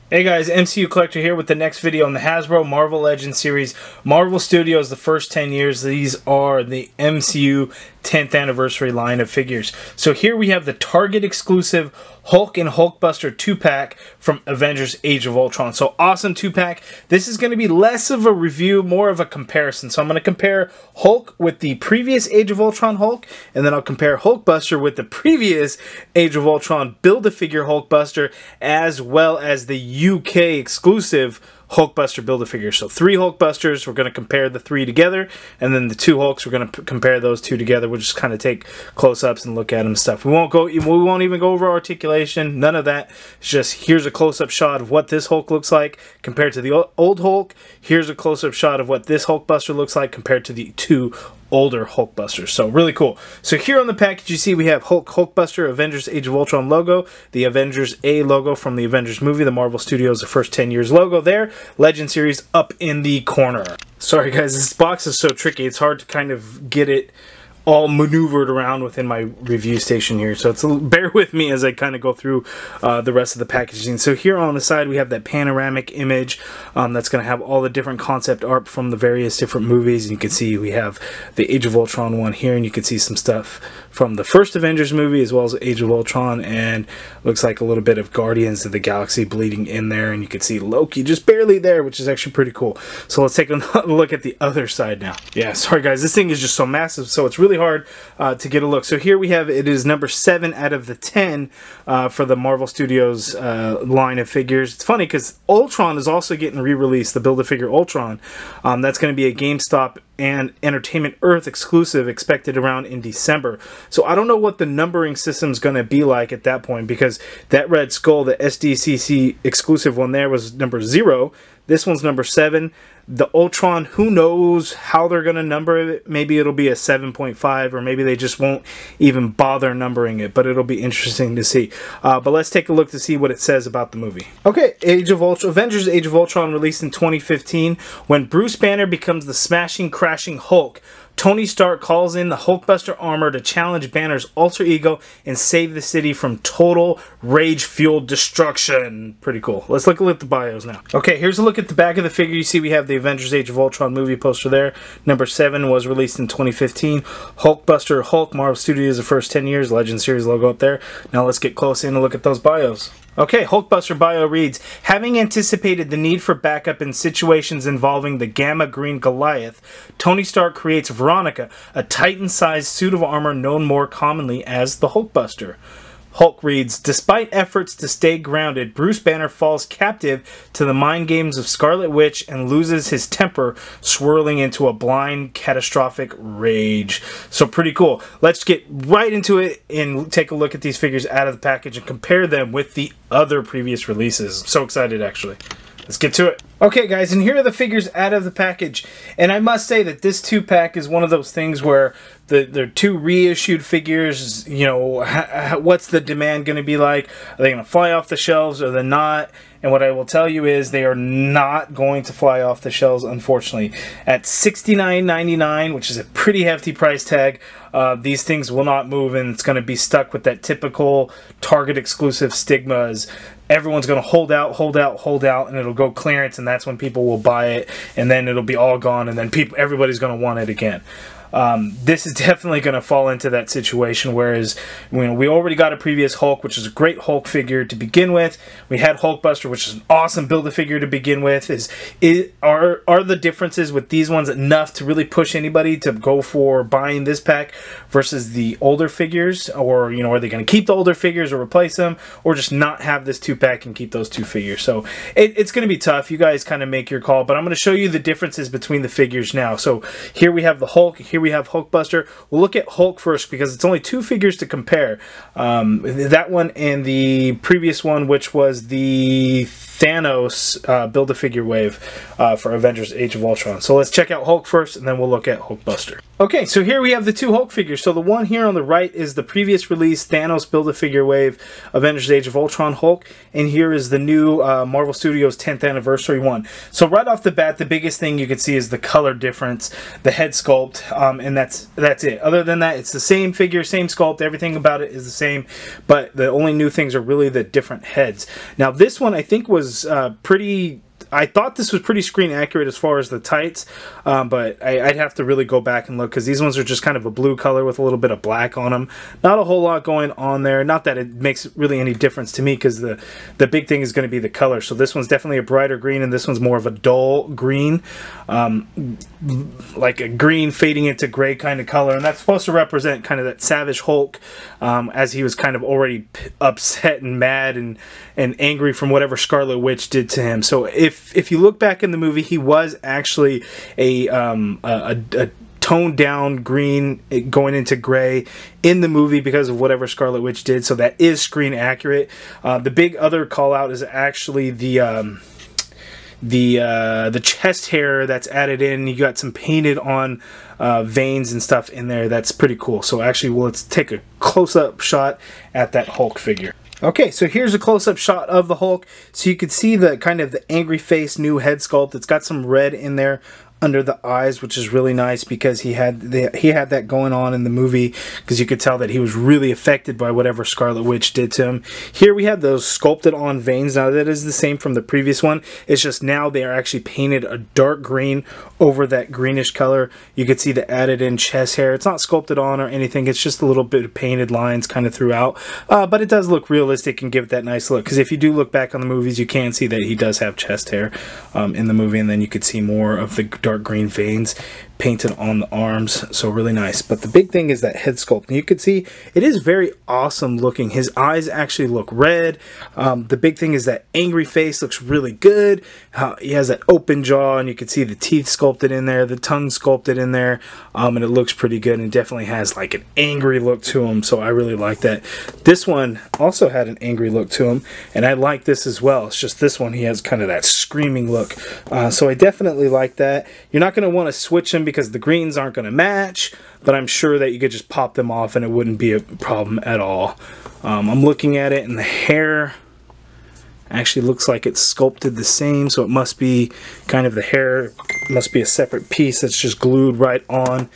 Hey guys, MCU Collector here with the next video on the Hasbro Marvel Legends series. Marvel Studios, the first 10 years. These are the MCU 10th anniversary line of figures. So here we have the Target exclusive Hulk and Hulkbuster 2-pack from Avengers Age of Ultron. So awesome 2-pack. This is going to be less of a review, more of a comparison. So I'm going to compare Hulk with the previous Age of Ultron Hulk, and then I'll compare Hulkbuster with the previous Age of Ultron Build-A-Figure Hulkbuster, as well as the UK exclusive Hulkbuster Build-A-Figure. So 3 Hulkbusters, we're going to compare the 3 together, and then the 2 Hulks, we're going to compare those 2 together. We'll just kind of take close-ups and look at them and stuff. We won't even go over articulation, none of that. It's just here's a close-up shot of what this Hulk looks like compared to the old Hulk. Here's a close-up shot of what this Hulkbuster looks like compared to the 2 older Hulkbusters. So really cool. So here on the package you see we have Hulkbuster Avengers Age of Ultron logo, the Avengers A logo from the Avengers movie, the Marvel Studios the first 10 years logo there, Legend series up in the corner. Sorry guys, this box is so tricky, it's hard to kind of get it all maneuvered around within my review station here, so bear with me as I kind of go through the rest of the packaging. So here on the side we have that panoramic image that's going to have all the different concept art from the various different movies. You can see we have the Age of Ultron one here, and you can see some stuff from the first Avengers movie as well as Age of Ultron, and looks like a little bit of Guardians of the Galaxy bleeding in there, and you can see Loki just barely there, which is actually pretty cool. So let's take a look at the other side now. Yeah, sorry guys, this thing is just so massive, so it's really hard to get a look. So here we have, it is number 7 out of the 10 for the Marvel Studios line of figures. It's funny because Ultron is also getting re-released, the Build-A-Figure Ultron. That's going to be a GameStop and Entertainment Earth exclusive, expected around in December. So I don't know what the numbering system is going to be like at that point, because that Red Skull, the SDCC exclusive one there, was number 0. This one's number 7. The Ultron, who knows how they're going to number it. Maybe it'll be a 7.5, or maybe they just won't even bother numbering it, but it'll be interesting to see. But let's take a look to see what it says about the movie. Okay, Avengers Age of Ultron released in 2015. When Bruce Banner becomes the smashing, crashing Hulk, Tony Stark calls in the Hulkbuster armor to challenge Banner's alter ego and save the city from total rage-fueled destruction. Pretty cool. Let's look at the bios now. Okay, here's a look at the back of the figure. You see we have the Avengers Age of Ultron movie poster there. Number 7 was released in 2015. Hulkbuster Hulk, Marvel Studios the first 10 years, Legend series logo up there. Now let's get close in and look at those bios. Okay, Hulkbuster bio reads, having anticipated the need for backup in situations involving the Gamma Green Goliath, Tony Stark creates Veronica, a Titan-sized suit of armor known more commonly as the Hulkbuster. Hulk reads, despite efforts to stay grounded, Bruce Banner falls captive to the mind games of Scarlet Witch and loses his temper, swirling into a blind, catastrophic rage. So pretty cool. Let's get right into it and take a look at these figures out of the package and compare them with the other previous releases. I'm so excited, actually. Let's get to it. Okay guys, and here are the figures out of the package, and I must say that this 2-pack is one of those things where they're 2 reissued figures. You know, what's the demand going to be like? Are they going to fly off the shelves, or they're not? And what I will tell you is they are not going to fly off the shelves, unfortunately. At $69.99, which is a pretty hefty price tag, these things will not move, and it's going to be stuck with that typical Target exclusive stigma. Everyone's going to hold out, and it'll go clearance, and that's when people will buy it, and then it'll be all gone, and then everybody's going to want it again. This is definitely going to fall into that situation, whereas we already got a previous Hulk, which is a great Hulk figure to begin with. We had Hulkbuster, which is an awesome Build-A-Figure to begin with. Are the differences with these ones enough to really push anybody to go for buying this pack versus the older figures? Or, you know, are they going to keep the older figures or replace them, or just not have this 2-pack and keep those 2 figures? So it's going to be tough. You guys kind of make your call, but I'm going to show you the differences between the figures now. So here we have the Hulk, here we have Hulkbuster. We'll look at Hulk first because it's only 2 figures to compare. That one and the previous one, which was the Thanos Build-A-Figure wave for Avengers Age of Ultron. So let's check out Hulk first, and then we'll look at Hulkbuster. Okay, so here we have the 2 Hulk figures. So the one here on the right is the previous release Thanos Build-A-Figure wave Avengers Age of Ultron Hulk, and here is the new Marvel Studios 10th anniversary one. So right off the bat, the biggest thing you can see is the color difference, the head sculpt, and that's it. Other than that, it's the same figure, same sculpt, everything about it is the same, but the only new things are really the different heads. Now this one I think was was pretty... I thought this was pretty screen accurate as far as the tights, but I'd have to really go back and look, because these ones are just kind of a blue color with a little bit of black on them. Not a whole lot going on there. Not that it makes really any difference to me, because the big thing is going to be the color. So this one's definitely a brighter green, and this one's more of a dull green, like a green fading into gray kind of color. And that's supposed to represent kind of that Savage Hulk, as he was kind of already upset and mad and angry from whatever Scarlet Witch did to him. So if you look back in the movie, he was actually a toned down green going into gray in the movie because of whatever Scarlet Witch did. So that is screen accurate. The big other call out is actually the chest hair that's added in. You got some painted on veins and stuff in there. That's pretty cool. So actually, let's take a close-up shot at that Hulk figure. Okay, so here's a close-up shot of the Hulk. So you can see the kind of the angry face new head sculpt. It's got some red in there under the eyes, which is really nice, because he had that going on in the movie, because you could tell that he was really affected by whatever Scarlet Witch did to him. Here we have those sculpted on veins. Now that is the same from the previous one. It's just now they are actually painted a dark green over that greenish color. You could see the added in chest hair. It's not sculpted on or anything. It's just a little bit of painted lines kind of throughout, but it does look realistic and give it that nice look, because if you do look back on the movies, you can see that he does have chest hair in the movie, and then you could see more of the dark green veins painted on the arms. So really nice. But the big thing is that head sculpt, and you can see it is very awesome looking. His eyes actually look red. The big thing is that angry face looks really good. He has that open jaw, and you can see the teeth sculpted in there, the tongue sculpted in there, and it looks pretty good, and definitely has like an angry look to him. So I really like that. This one also had an angry look to him, and I like this as well. It's just this one, he has kind of that screaming look. So I definitely like that. You're not going to want to switch them because the greens aren't going to match, but I'm sure that you could just pop them off and it wouldn't be a problem at all. I'm looking at it, and the hair actually looks like it's sculpted the same, so it must be kind of the hair must be a separate piece that's just glued right on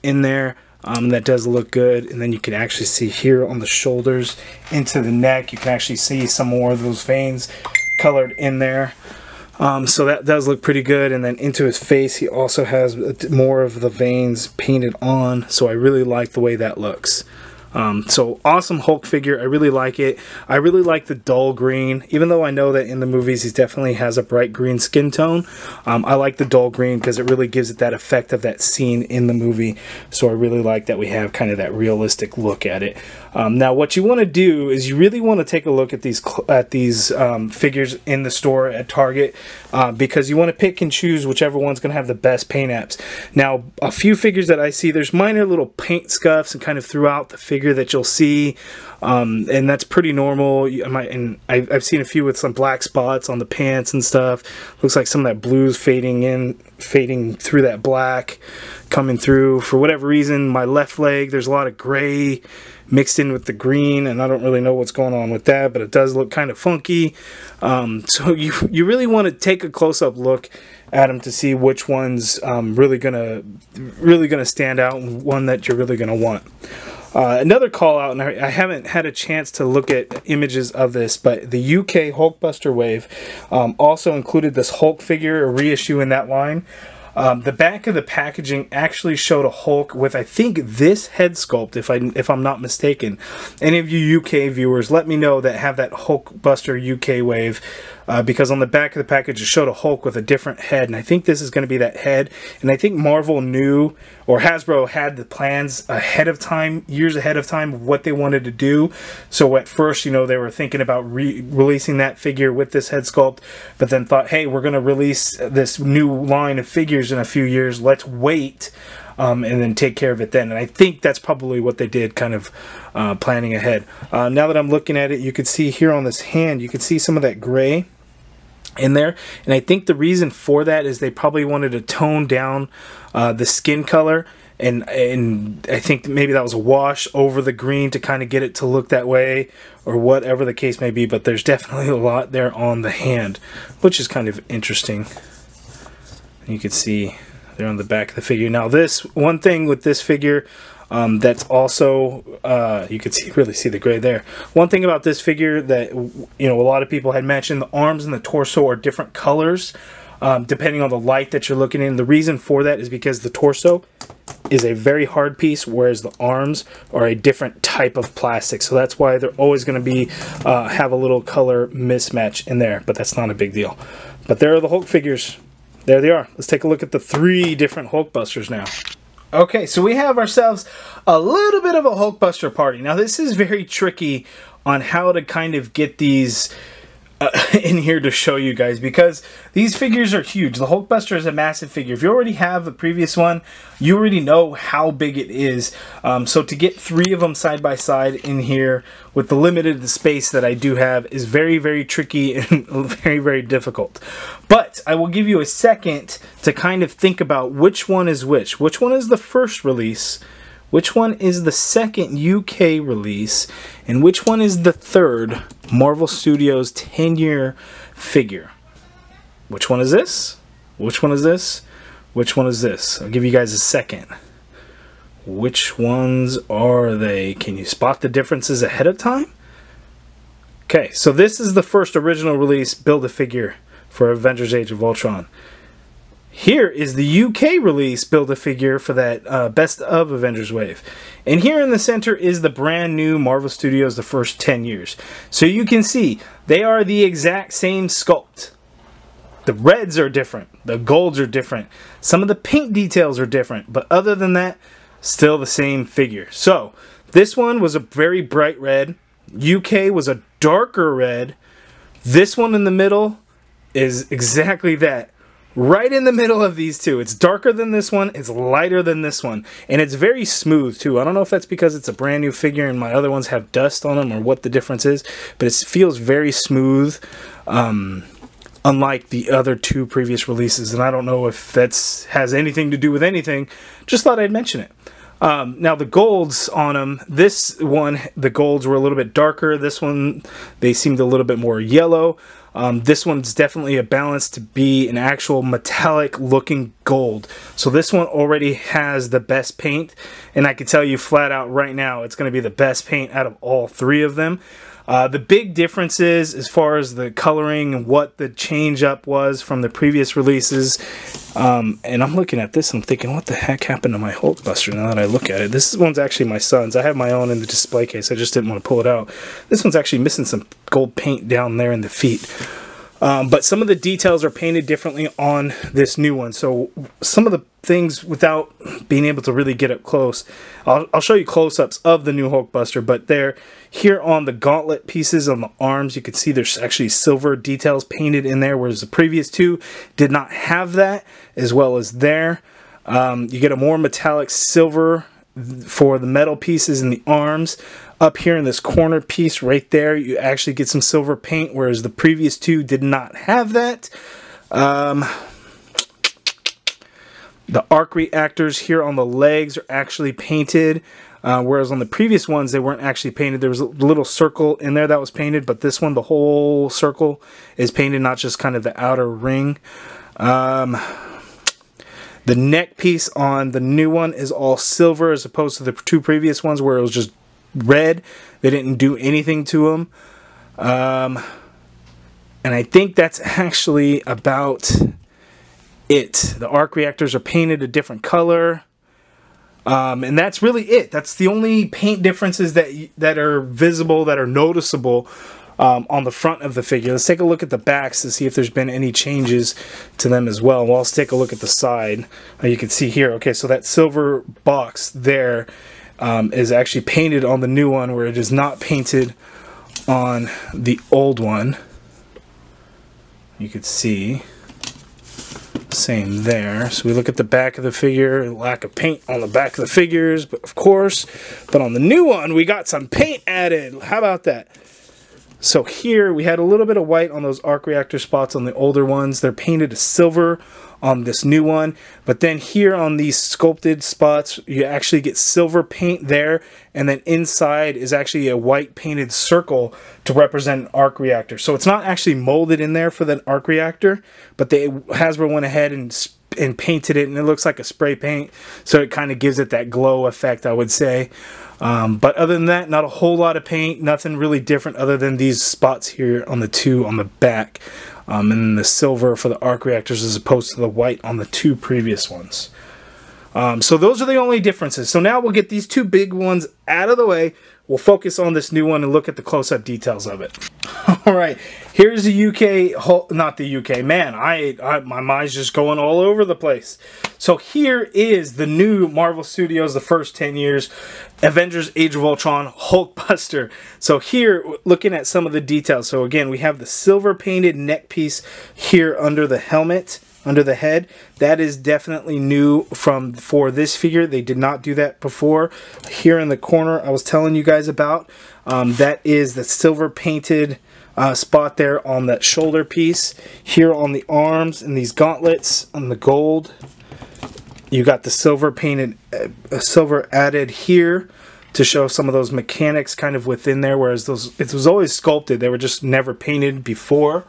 in there. That does look good. And then you can actually see here on the shoulders into the neck, you can actually see some more of those veins colored in there. So that does look pretty good. And then into his face, he also has more of the veins painted on. So I really like the way that looks. So awesome Hulk figure. I really like it. I really like the dull green, even though I know that in the movies he definitely has a bright green skin tone. I like the dull green because it really gives it that effect of that scene in the movie. So I really like that we have kind of that realistic look at it. Now what you want to do is you really want to take a look at these figures in the store at Target, because you want to pick and choose whichever one's going to have the best paint apps. Now a few figures that I see, there's minor little paint scuffs and kind of throughout the figure that you'll see, and that's pretty normal. And I've seen a few with some black spots on the pants and stuff. Looks like some of that blue's fading through that black, coming through. For whatever reason, my left leg, there's a lot of gray mixed in with the green, and I don't really know what's going on with that, but it does look kind of funky. So you really want to take a close-up look at them to see which one's really gonna stand out, and one that you're really gonna want. Another call out, and I haven't had a chance to look at images of this, but the UK Hulkbuster wave also included this Hulk figure, a reissue in that line. The back of the packaging actually showed a Hulk with, I think, this head sculpt, if I'm not mistaken. Any of you UK viewers, let me know that have that Hulkbuster UK wave, because on the back of the package it showed a Hulk with a different head, and I think this is going to be that head. And I think Marvel knew, or Hasbro had the plans ahead of time, years ahead of time, of what they wanted to do. So at first, you know, they were thinking about releasing that figure with this head sculpt, but then thought, hey, we're going to release this new line of figures in a few years. Let's wait. And then take care of it then. And I think that's probably what they did, kind of planning ahead. Now that I'm looking at it, you can see here on this hand, you can see some of that gray in there, and I think the reason for that is they probably wanted to tone down the skin color, and I think maybe that was a wash over the green to kind of get it to look that way, or whatever the case may be. But there's definitely a lot there on the hand, which is kind of interesting. You can see there on the back of the figure. Now this one thing with this figure, That's also, you can really see the gray there. One thing about this figure that, a lot of people had mentioned, the arms and the torso are different colors, depending on the light that you're looking in. The reason for that is because the torso is a very hard piece, whereas the arms are a different type of plastic. So that's why they're always going to be have a little color mismatch in there, but that's not a big deal. But there are the Hulk figures. There they are. Let's take a look at the 3 different Hulkbusters now. Okay, so we have ourselves a little bit of a Hulkbuster party. Now this is very tricky on how to kind of get these in here to show you guys, because these figures are huge. The Hulkbuster is a massive figure. If you already have the previous one, you already know how big it is. So to get 3 of them side by side in here with the limited space that I do have is very, very tricky and very, very difficult. But I will give you a second to kind of think about which one is which. Which one is the first release? Which one is the second UK release? And which one is the third Marvel Studios 10-year figure? Which one is this? Which one is this? Which one is this? I'll give you guys a second. Which ones are they? Can you spot the differences ahead of time? Okay, so this is the first original release Build-A-Figure for Avengers Age of Ultron. Here is the UK release Build-A-Figure for that Best of Avengers wave. And here in the center is the brand new Marvel Studios the first 10 years. So you can see they are the exact same sculpt. The reds are different. The golds are different. Some of the paint details are different. But other than that, still the same figure. So this one was a very bright red. UK was a darker red. This one in the middle is exactly that. Right in the middle of these two. It's darker than this one, it's lighter than this one, and it's very smooth too. I don't know if that's because it's a brand new figure and my other ones have dust on them or what the difference is, but it feels very smooth, unlike the other 2 previous releases, and I don't know if that has anything to do with anything. Just thought I'd mention it. Now the golds on them, this one, the golds were a little bit darker. This one, they seemed a little bit more yellow. This one's definitely a balance to be an actual metallic looking gold. So this one already has the best paint, and I can tell you flat out right now it's going to be the best paint out of all 3 of them. The big differences as far as the coloring and what the change up was from the previous releases, and I'm looking at this and I'm thinking, what the heck happened to my Hulkbuster now that I look at it? This one's actually my son's. I have my own in the display case. I just didn't want to pull it out. This one's actually missing some gold paint down there in the feet. But some of the details are painted differently on this new one. So some of the things, without being able to really get up close, I'll show you close-ups of the new Hulkbuster, but they're here on the gauntlet pieces on the arms. You can see there's actually silver details painted in there, whereas the previous 2 did not have that, as well as there. You get a more metallic silver for the metal pieces in the arms. Up here in this corner piece right there, you actually get some silver paint, whereas the previous 2 did not have that. The arc reactors here on the legs are actually painted, whereas on the previous ones they weren't actually painted. There was a little circle in there that was painted, but this one, the whole circle is painted, not just kind of the outer ring. The neck piece on the new one is all silver, as opposed to the 2 previous ones where it was just red. They didn't do anything to them. And I think that's actually about it. The arc reactors are painted a different color. And that's really it. That's the only paint differences that are visible, that are noticeable on the front of the figure. Let's take a look at the backs to see if there's been any changes to them as well. Well, let's take a look at the side. You can see here, okay, so that silver box there is actually painted on the new one, where it is not painted on the old one. You could see, same there. So we look at the back of the figure, lack of paint on the back of the figures, but of course, but on the new one we got some paint added. How about that? So here we had a little bit of white on those arc reactor spots on the older ones. They're painted a silver on this new one, but then here on these sculpted spots you actually get silver paint there, and then inside is actually a white painted circle to represent an arc reactor. So it's not actually molded in there for the arc reactor, but Hasbro went ahead and and painted it, and it looks like a spray paint, so it kind of gives it that glow effect, I would say. But other than that, not a whole lot of paint, nothing really different other than these spots here on the two on the back, and then the silver for the arc reactors as opposed to the white on the two previous ones. So those are the only differences. So now we'll get these two big ones out of the way. We'll focus on this new one and look at the close-up details of it. All right, here's the UK, not the UK, man, my mind's just going all over the place. So here is the new Marvel Studios, the first 10 years, Avengers Age of Ultron, Hulkbuster. So here, looking at some of the details. So again, we have the silver painted neck piece here under the helmet, under the head. That is definitely new for this figure. They did not do that before. Here in the corner I was telling you guys about, that is the silver painted spot there on that shoulder piece. Here on the arms and these gauntlets on the gold, you got the silver painted, silver added here to show some of those mechanics kind of within there, whereas it was always sculpted. They were just never painted before.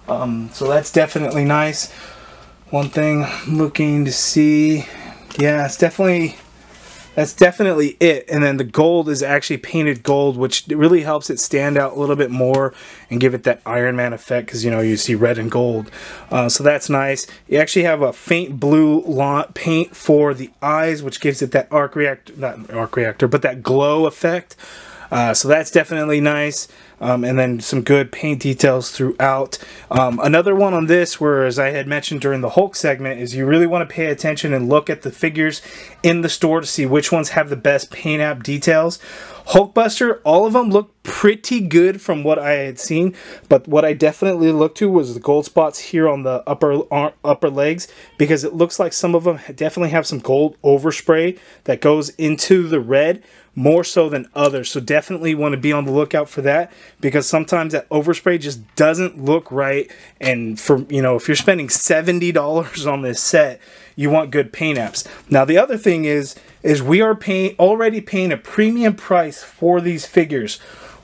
So that's definitely nice. One thing I'm looking to see, yeah, that's definitely it. And then the gold is actually painted gold, which really helps it stand out a little bit more and give it that Iron Man effect, because, you know, you see red and gold. So that's nice. You actually have a faint blue paint for the eyes, which gives it that not arc reactor, but that glow effect. So that's definitely nice. And then some good paint details throughout. Another one on this, where, as I had mentioned during the Hulk segment, is you really want to pay attention and look at the figures in the store to see which ones have the best paint app details. Hulkbuster, all of them look pretty good from what I had seen, but what I definitely looked to was the gold spots here on the upper legs, because it looks like some of them definitely have some gold overspray that goes into the red, more so than others. So definitely want to be on the lookout for that, because sometimes that overspray just doesn't look right. And for, you know, if you're spending $70 on this set, you want good paint apps. Now the other thing is we are already paying a premium price for these figures.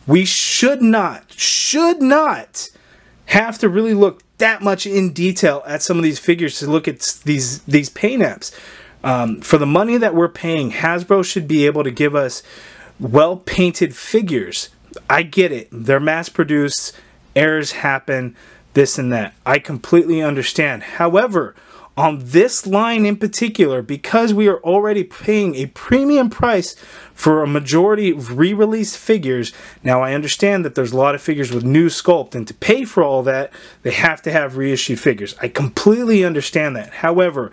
We should not have to really look that much in detail at some of these figures to look at these paint apps. For the money that we're paying, Hasbro should be able to give us well-painted figures. I get it. They're mass-produced. Errors happen. This and that. I completely understand. However, on this line in particular, because we are already paying a premium price for a majority of re-released figures, now I understand that there's a lot of figures with new sculpt, and to pay for all that, they have to have reissued figures. I completely understand that. However,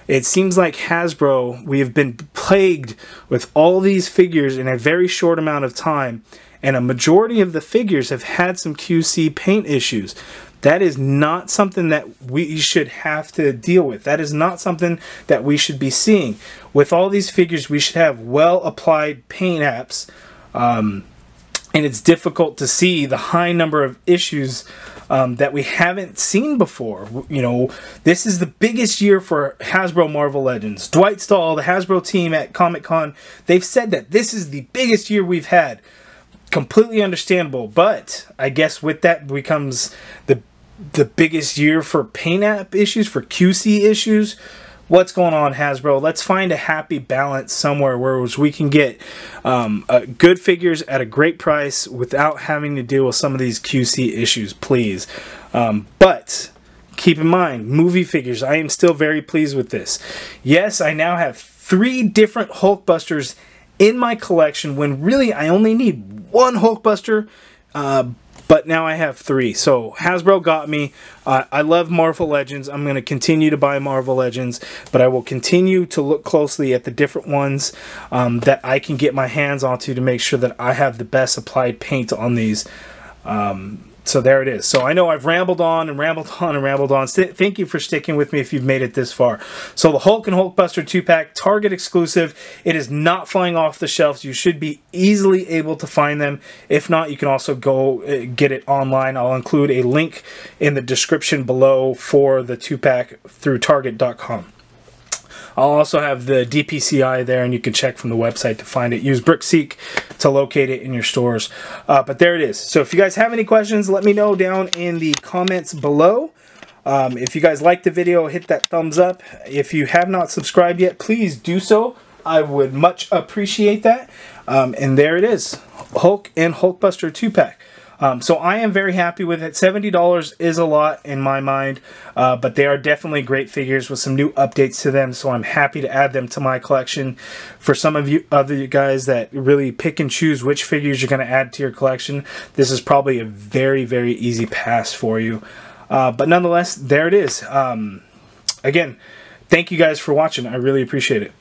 it seems like Hasbro, we have been plagued with all these figures in a very short amount of time, and a majority of the figures have had some QC paint issues. That is not something that we should have to deal with. That is not something that we should be seeing. With all these figures, we should have well-applied paint apps, and it's difficult to see the high number of issues that we haven't seen before. You know, this is the biggest year for Hasbro Marvel Legends. Dwight Stahl, the Hasbro team at Comic-Con, they've said that this is the biggest year we've had. Completely understandable, but I guess with that becomes the biggest year for paint app issues, for QC issues. What's going on, Hasbro? Let's find a happy balance somewhere where we can get good figures at a great price without having to deal with some of these QC issues, please. But keep in mind, movie figures, I am still very pleased with this. Yes, I now have 3 different Hulkbusters in my collection, when really I only need 1 Hulkbuster, but now I have 3. So Hasbro got me. I love Marvel Legends. I'm going to continue to buy Marvel Legends, but I will continue to look closely at the different ones that I can get my hands onto to make sure that I have the best applied paint on these. So there it is. So I know I've rambled on and rambled on and rambled on. Thank you for sticking with me if you've made it this far. So the Hulk and Hulkbuster 2-pack, Target exclusive. It is not flying off the shelves. You should be easily able to find them. If not, you can also go get it online. I'll include a link in the description below for the 2-pack through Target.com. I'll also have the DPCI there, and you can check from the website to find it. Use BrickSeek to locate it in your stores. But there it is. So if you guys have any questions, let me know down in the comments below. If you guys liked the video, hit that thumbs up. If you have not subscribed yet, please do so. I would much appreciate that. And there it is, Hulk and Hulkbuster 2-pack. So I am very happy with it. $70 is a lot in my mind, but they are definitely great figures with some new updates to them, so I'm happy to add them to my collection. For some of you other guys that really pick and choose which figures you're going to add to your collection, this is probably a very, very easy pass for you. But nonetheless, there it is. Again, thank you guys for watching. I really appreciate it.